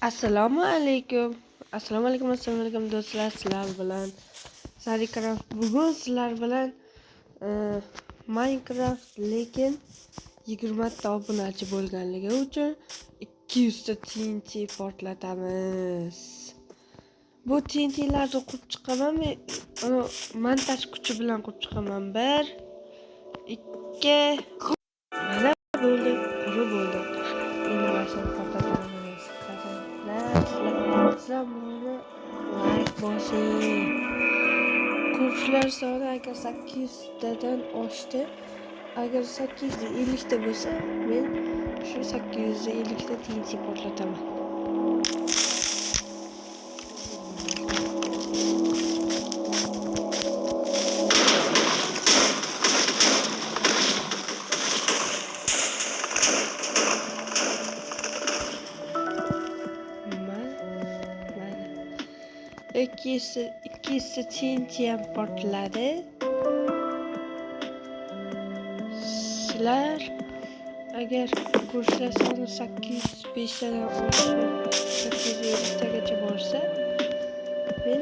Assalomu alaykum. Assalomu alaykum do'stlar. Sizlar bilan Sarikaraft. Bugun sizlar bilan Minecraft lekin 20 ta obunachi bo'lganligi uchun 200 ta TNT portlatamiz. Bu TNT'larni qurib chiqaman men. Montaj kuchi bilan qurib chiqaman. 1 2 mana bo'ldi. Qurib bo'ldi. Endi mashina portlatamiz. Sizlar buni like bosing. Kurshlar soni agar 800 tadan oshdi, agar 850 ta bo'lsa, men shu 850 ta TNT portlataman. İkisi TNT'ye portladı. Sizler eğer kurslar sonu 805 tane olsa 850 tagacha borsa, ben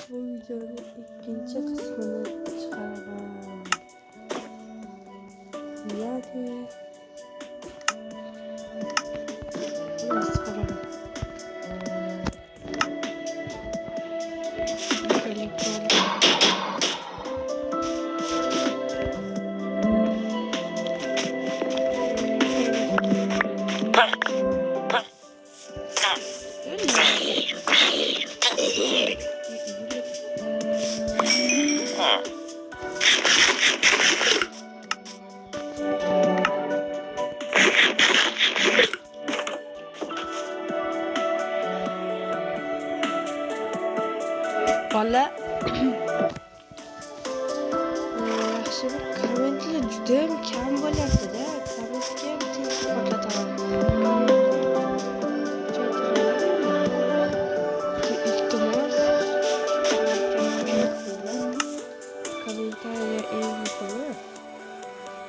bu videonun ikinci kısmını çıkaraman. Yani nasıl çıkaraman? Valla yaxshi bir kommentlar juda ham kam bo'lyapti-da. Kommentga ham tez portlataman. Iltimos kommentariya eng muhimi.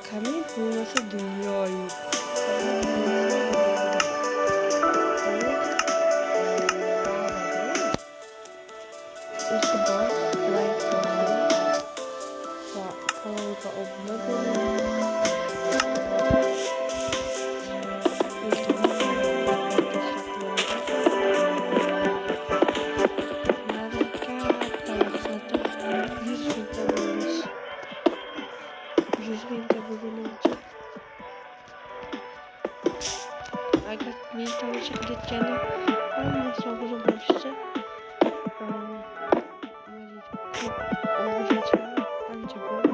Komment bo'lmasa dunyo yo'q. İltibos, like ve kanalıma abone olun. Agar men tomosha qilayotganda hamma sabri bo'lsa, ancha bo'ladi.